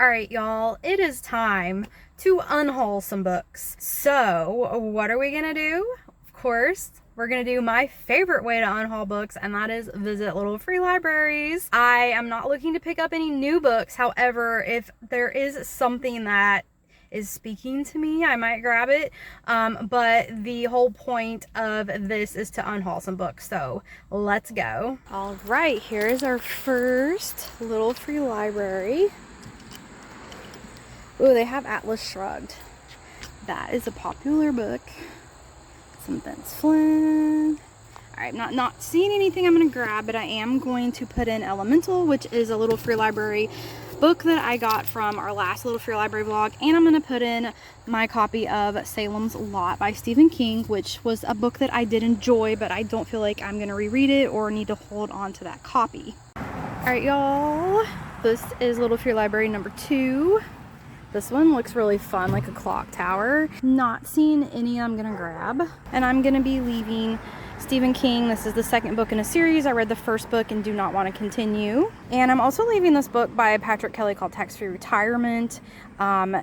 All right, y'all, it is time to unhaul some books. So what are we gonna do? Of course, we're gonna do my favorite way to unhaul books, and that is visit little free libraries. I am not looking to pick up any new books. However, if there is something that is speaking to me, I might grab it. But the whole point of this is to unhaul some books. So let's go. All right, here is our first little free library. Oh, they have Atlas Shrugged. That is a popular book. Some Vince Flynn. All right, I'm not seeing anything I'm gonna grab, but I am going to put in Elemental, which is a little free library book that I got from our last little free library vlog. And I'm gonna put in my copy of Salem's Lot by Stephen King, which was a book that I did enjoy, but I don't feel like I'm gonna reread it or need to hold on to that copy. All right, y'all, this is little free library number 2. This one looks really fun, like a clock tower. Not seeing any I'm gonna grab. And I'm gonna be leaving Stephen King. This is the second book in a series. I read the first book and do not want to continue. And I'm also leaving this book by Patrick Kelly called Tax-Free Retirement.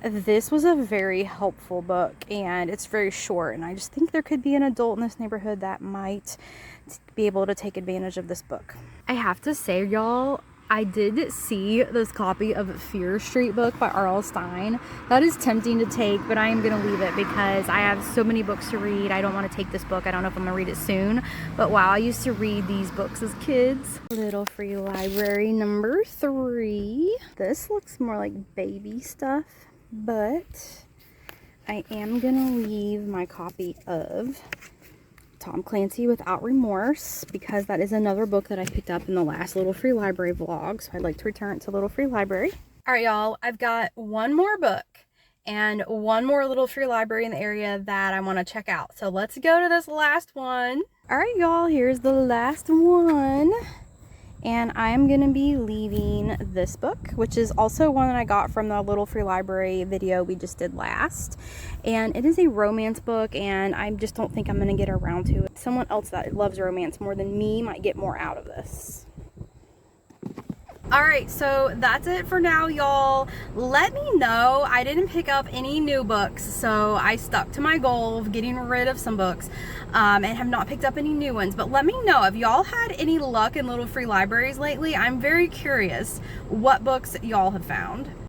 This was a very helpful book and it's very short. And I just think there could be an adult in this neighborhood that might be able to take advantage of this book. I have to say, y'all, I did see this copy of Fear Street book by R.L. Stine. That is tempting to take, but I am going to leave it because I have so many books to read. I don't want to take this book. I don't know if I'm going to read it soon. But wow, I used to read these books as kids. Little free library number 3. This looks more like baby stuff, but I am going to leave my copy of Tom Clancy Without Remorse, because that is another book that I picked up in the last little free library vlog, so I'd like to return it to little free library. All right, y'all, I've got one more book and one more little free library in the area that I want to check out, so let's go to this last one. All right, y'all, here's the last one, and I'm gonna be leaving this book, which is also one that I got from the little free library video we just did last. And it is a romance book, and I just don't think I'm gonna get around to it. Someone else that loves romance more than me might get more out of this. All right, so that's it for now, y'all. Let me know. I didn't pick up any new books, so I stuck to my goal of getting rid of some books and have not picked up any new ones. But let me know if y'all had any luck in little free libraries lately. I'm very curious what books y'all have found.